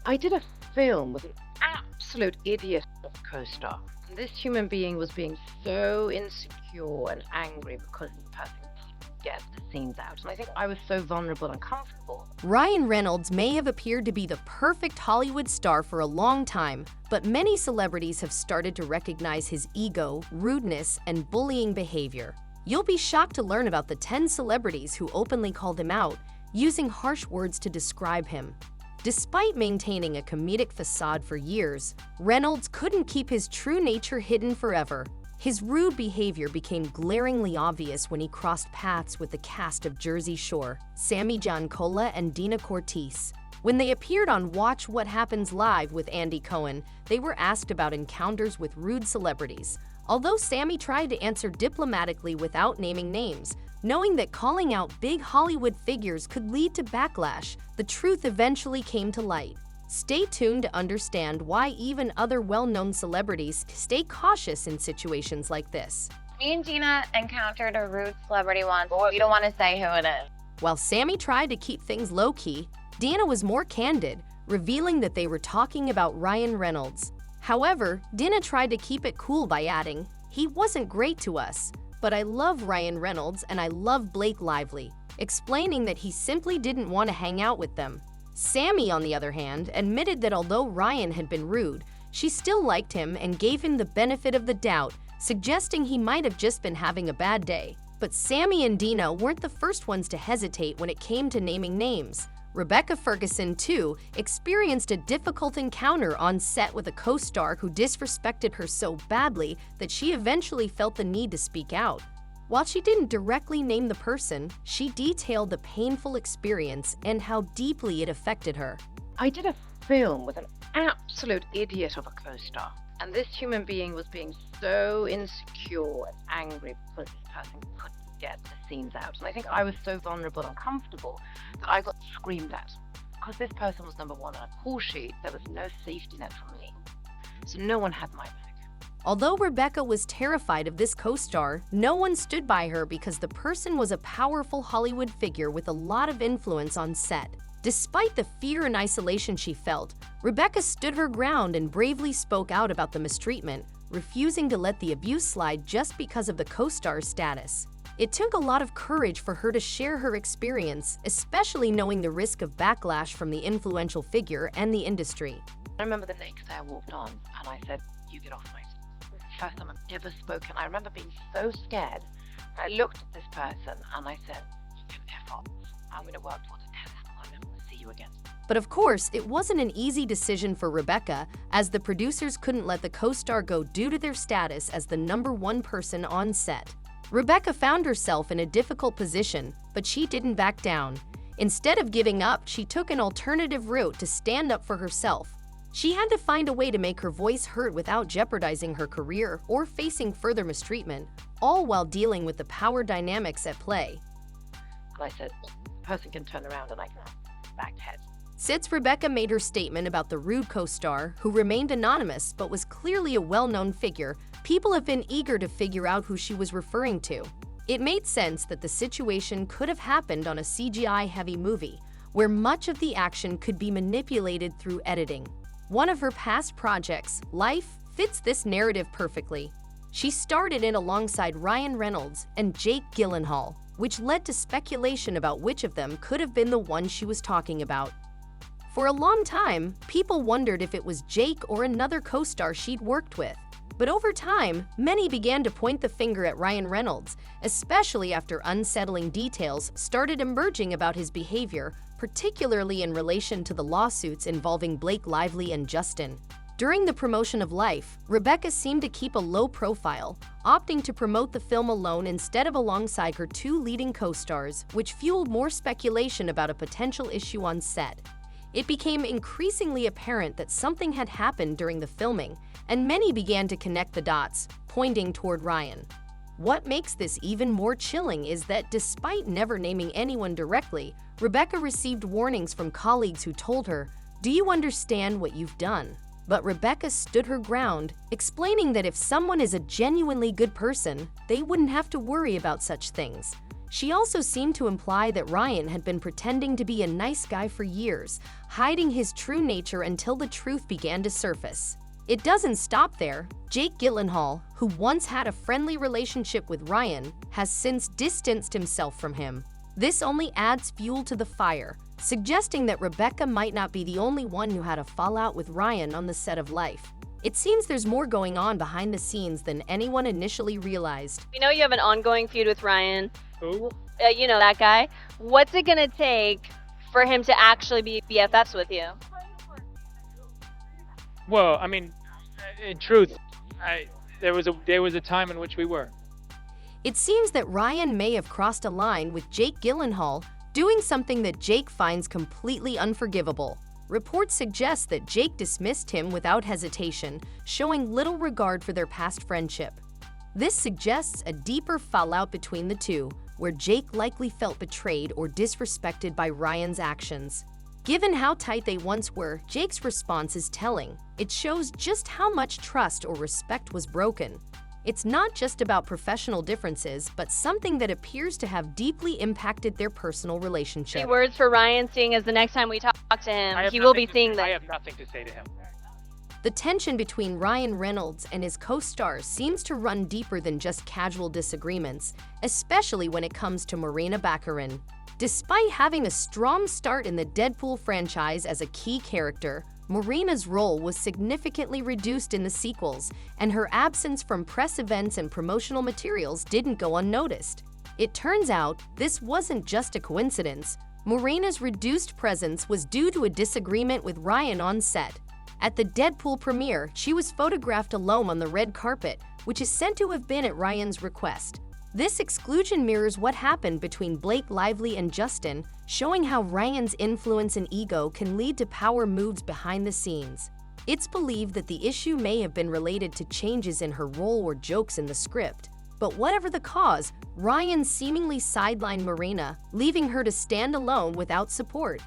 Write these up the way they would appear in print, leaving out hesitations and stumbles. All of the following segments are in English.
I did a film with an absolute idiot of a co-star. And this human being was being so insecure and angry because this person couldn't get the scenes out. And I think I was so vulnerable and comfortable. Ryan Reynolds may have appeared to be the perfect Hollywood star for a long time, but many celebrities have started to recognize his ego, rudeness, and bullying behavior. You'll be shocked to learn about the 10 celebrities who openly called him out, using harsh words to describe him. Despite maintaining a comedic facade for years, Reynolds couldn't keep his true nature hidden forever. His rude behavior became glaringly obvious when he crossed paths with the cast of Jersey Shore, Sammy Giancola and Dina Cortese. When they appeared on Watch What Happens Live with Andy Cohen, they were asked about encounters with rude celebrities. Although Sammy tried to answer diplomatically without naming names, knowing that calling out big Hollywood figures could lead to backlash, the truth eventually came to light. Stay tuned to understand why even other well-known celebrities stay cautious in situations like this. Me and Gina encountered a rude celebrity once. We don't want to say who it is. While Sammy tried to keep things low-key, Dina was more candid, revealing that they were talking about Ryan Reynolds. However, Dina tried to keep it cool by adding, "He wasn't great to us, but I love Ryan Reynolds and I love Blake Lively," explaining that he simply didn't want to hang out with them. Sammy, on the other hand, admitted that although Ryan had been rude, she still liked him and gave him the benefit of the doubt, suggesting he might have just been having a bad day. But Sammy and Dina weren't the first ones to hesitate when it came to naming names. Rebecca Ferguson, too, experienced a difficult encounter on set with a co-star who disrespected her so badly that she eventually felt the need to speak out. While she didn't directly name the person, she detailed the painful experience and how deeply it affected her. I did a film with an absolute idiot of a co-star. And this human being was being so insecure and angry because this person couldn't get the scenes out. And I think I was so vulnerable and comfortable that I got screamed at. Because this person was number one on a call sheet, there was no safety net for me. So no one had my back. Although Rebecca was terrified of this co-star, no one stood by her because the person was a powerful Hollywood figure with a lot of influence on set. Despite the fear and isolation she felt, Rebecca stood her ground and bravely spoke out about the mistreatment, refusing to let the abuse slide just because of the co-star's status. It took a lot of courage for her to share her experience, especially knowing the risk of backlash from the influential figure and the industry. I remember the next day I walked on and I said, "You get off my seat." First time I've ever spoken. I remember being so scared. I looked at this person and I said, "You can F off. I'm going to work towards a pedestal. I never want to see you again." But of course, it wasn't an easy decision for Rebecca, as the producers couldn't let the co-star go due to their status as the number one person on set. Rebecca found herself in a difficult position, but she didn't back down. Instead of giving up, she took an alternative route to stand up for herself. She had to find a way to make her voice heard without jeopardizing her career or facing further mistreatment, all while dealing with the power dynamics at play. And I said, "The person can turn around and I can back head." Since Rebecca made her statement about the rude co-star, who remained anonymous but was clearly a well-known figure, people have been eager to figure out who she was referring to. It made sense that the situation could have happened on a CGI-heavy movie, where much of the action could be manipulated through editing. One of her past projects, Life, fits this narrative perfectly. She starred in it alongside Ryan Reynolds and Jake Gyllenhaal, which led to speculation about which of them could have been the one she was talking about. For a long time, people wondered if it was Jake or another co-star she'd worked with. But over time, many began to point the finger at Ryan Reynolds, especially after unsettling details started emerging about his behavior, particularly in relation to the lawsuits involving Blake Lively and Justin. During the promotion of Life, Rebecca seemed to keep a low profile, opting to promote the film alone instead of alongside her two leading co-stars, which fueled more speculation about a potential issue on set. It became increasingly apparent that something had happened during the filming, and many began to connect the dots, pointing toward Ryan. What makes this even more chilling is that despite never naming anyone directly, Rebecca received warnings from colleagues who told her, "Do you understand what you've done?" But Rebecca stood her ground, explaining that if someone is a genuinely good person, they wouldn't have to worry about such things. She also seemed to imply that Ryan had been pretending to be a nice guy for years, hiding his true nature until the truth began to surface. It doesn't stop there. Jake Gyllenhaal, who once had a friendly relationship with Ryan, has since distanced himself from him. This only adds fuel to the fire, suggesting that Rebecca might not be the only one who had a fallout with Ryan on the set of Life. It seems there's more going on behind the scenes than anyone initially realized. We know you have an ongoing feud with Ryan. Who? You know that guy. What's it gonna take for him to actually be BFFs with you? Well, I mean, in truth, there was a time in which we were. It seems that Ryan may have crossed a line with Jake Gyllenhaal, doing something that Jake finds completely unforgivable. Reports suggest that Jake dismissed him without hesitation, showing little regard for their past friendship. This suggests a deeper fallout between the two, where Jake likely felt betrayed or disrespected by Ryan's actions. Given how tight they once were, Jake's response is telling. It shows just how much trust or respect was broken. It's not just about professional differences, but something that appears to have deeply impacted their personal relationship. Any words for Ryan, seeing as the next time we talk to him, he will be seeing I that. have nothing to say to him. The tension between Ryan Reynolds and his co-stars seems to run deeper than just casual disagreements, especially when it comes to Morena Baccarin. Despite having a strong start in the Deadpool franchise as a key character, Morena's role was significantly reduced in the sequels, and her absence from press events and promotional materials didn't go unnoticed. It turns out, this wasn't just a coincidence. Morena's reduced presence was due to a disagreement with Ryan on set. At the Deadpool premiere, she was photographed alone on the red carpet, which is said to have been at Ryan's request. This exclusion mirrors what happened between Blake Lively and Justin, showing how Ryan's influence and ego can lead to power moves behind the scenes. It's believed that the issue may have been related to changes in her role or jokes in the script. But whatever the cause, Ryan seemingly sidelined Morena, leaving her to stand alone without support.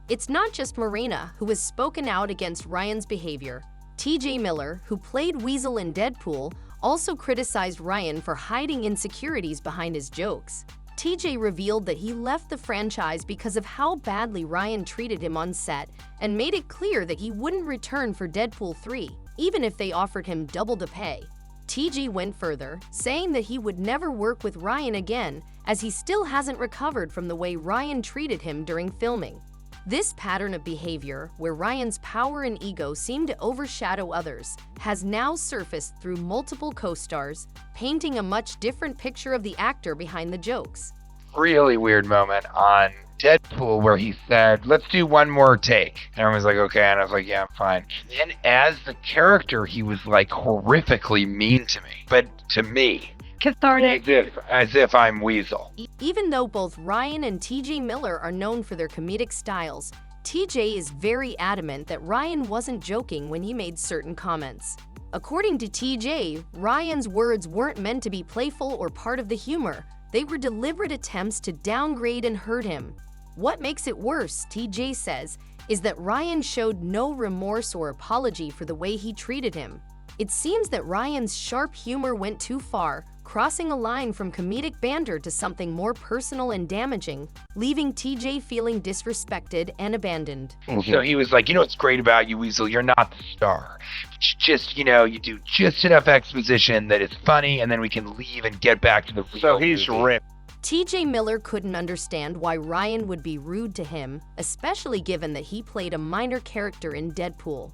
It's not just Morena who has spoken out against Ryan's behavior. TJ Miller, who played Weasel in Deadpool, also criticized Ryan for hiding insecurities behind his jokes. TJ revealed that he left the franchise because of how badly Ryan treated him on set and made it clear that he wouldn't return for Deadpool 3, even if they offered him double the pay. TJ went further, saying that he would never work with Ryan again, as he still hasn't recovered from the way Ryan treated him during filming. This pattern of behavior, where Ryan's power and ego seem to overshadow others, has now surfaced through multiple co-stars, painting a much different picture of the actor behind the jokes. Really weird moment on Deadpool where he said, "Let's do one more take." And everyone was like, okay. And I was like, yeah, I'm fine. And as the character, he was like horrifically mean to me. But to me. Cathartic. As if I'm Weasel. Even though both Ryan and TJ Miller are known for their comedic styles, TJ is very adamant that Ryan wasn't joking when he made certain comments. According to TJ, Ryan's words weren't meant to be playful or part of the humor. They were deliberate attempts to downgrade and hurt him. What makes it worse, TJ says, is that Ryan showed no remorse or apology for the way he treated him. It seems that Ryan's sharp humor went too far, crossing a line from comedic banter to something more personal and damaging, leaving TJ feeling disrespected and abandoned. So he was like, what's great about you, Weasel? You're not the star. Just, you do just enough exposition that it's funny, and then we can leave and get back to the real So he's movie. ripped. TJ Miller couldn't understand why Ryan would be rude to him, especially given that he played a minor character in Deadpool.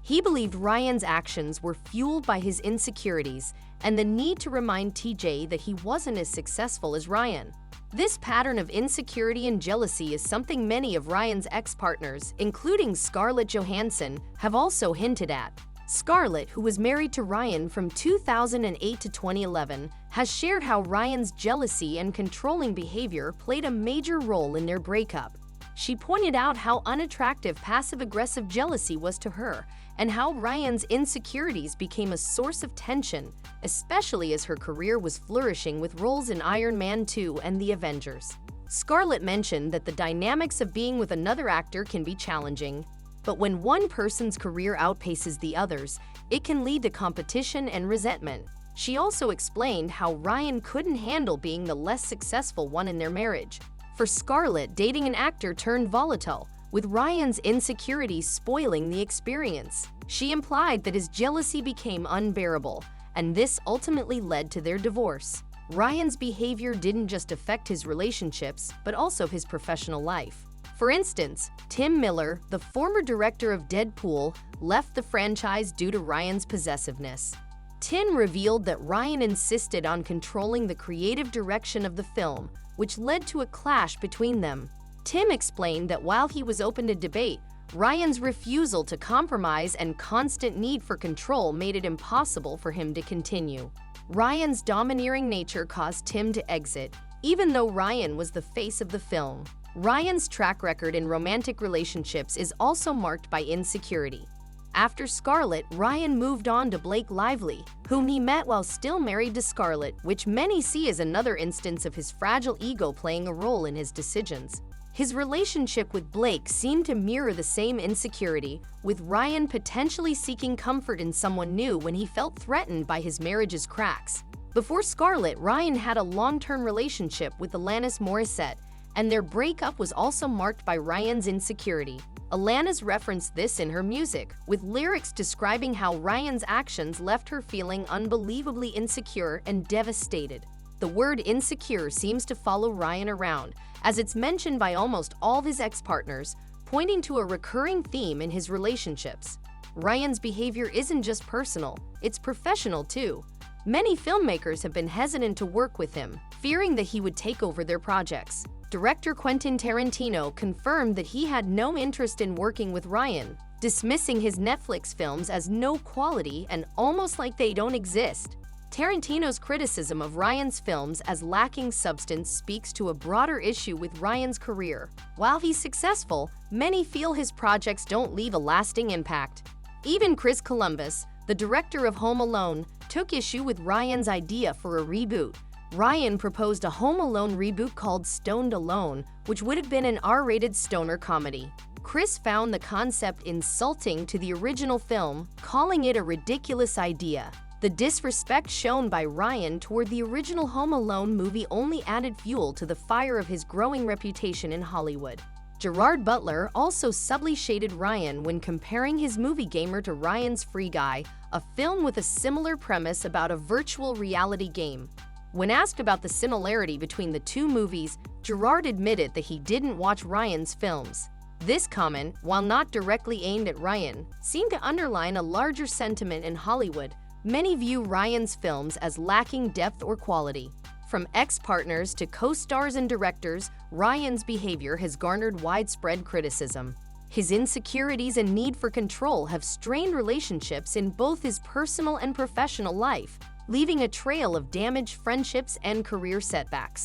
He believed Ryan's actions were fueled by his insecurities and the need to remind TJ that he wasn't as successful as Ryan. This pattern of insecurity and jealousy is something many of Ryan's ex-partners, including Scarlett Johansson, have also hinted at. Scarlett, who was married to Ryan from 2008 to 2011, has shared how Ryan's jealousy and controlling behavior played a major role in their breakup. She pointed out how unattractive passive-aggressive jealousy was to her, and how Ryan's insecurities became a source of tension, especially as her career was flourishing with roles in Iron Man 2 and The Avengers. Scarlett mentioned that the dynamics of being with another actor can be challenging, but when one person's career outpaces the others, it can lead to competition and resentment. She also explained how Ryan couldn't handle being the less successful one in their marriage. For Scarlett, dating an actor turned volatile, with Ryan's insecurities spoiling the experience. She implied that his jealousy became unbearable, and this ultimately led to their divorce. Ryan's behavior didn't just affect his relationships, but also his professional life. For instance, Tim Miller, the former director of Deadpool, left the franchise due to Ryan's possessiveness. Tim revealed that Ryan insisted on controlling the creative direction of the film, which led to a clash between them. Tim explained that while he was open to debate, Ryan's refusal to compromise and constant need for control made it impossible for him to continue. Ryan's domineering nature caused Tim to exit, even though Ryan was the face of the film. Ryan's track record in romantic relationships is also marked by insecurity. After Scarlett, Ryan moved on to Blake Lively, whom he met while still married to Scarlett, which many see as another instance of his fragile ego playing a role in his decisions. His relationship with Blake seemed to mirror the same insecurity, with Ryan potentially seeking comfort in someone new when he felt threatened by his marriage's cracks. Before Scarlett, Ryan had a long-term relationship with Alanis Morissette, and their breakup was also marked by Ryan's insecurity. Alanis referenced this in her music, with lyrics describing how Ryan's actions left her feeling unbelievably insecure and devastated. The word insecure seems to follow Ryan around, as it's mentioned by almost all of his ex-partners, pointing to a recurring theme in his relationships. Ryan's behavior isn't just personal, it's professional too. Many filmmakers have been hesitant to work with him, fearing that he would take over their projects. Director Quentin Tarantino confirmed that he had no interest in working with Ryan, dismissing his Netflix films as no quality and almost like they don't exist. Tarantino's criticism of Ryan's films as lacking substance speaks to a broader issue with Ryan's career. While he's successful, many feel his projects don't leave a lasting impact. Even Chris Columbus, the director of Home Alone, took issue with Ryan's idea for a reboot. Ryan proposed a Home Alone reboot called Stoned Alone, which would have been an R-rated stoner comedy. Chris found the concept insulting to the original film, calling it a ridiculous idea. The disrespect shown by Ryan toward the original Home Alone movie only added fuel to the fire of his growing reputation in Hollywood. Gerard Butler also subtly shaded Ryan when comparing his movie Gamer to Ryan's Free Guy, a film with a similar premise about a virtual reality game. When asked about the similarity between the two movies, Gerard admitted that he didn't watch Ryan's films. This comment, while not directly aimed at Ryan, seemed to underline a larger sentiment in Hollywood. Many view Ryan's films as lacking depth or quality. From ex-partners to co-stars and directors, Ryan's behavior has garnered widespread criticism. His insecurities and need for control have strained relationships in both his personal and professional life, leaving a trail of damaged friendships and career setbacks.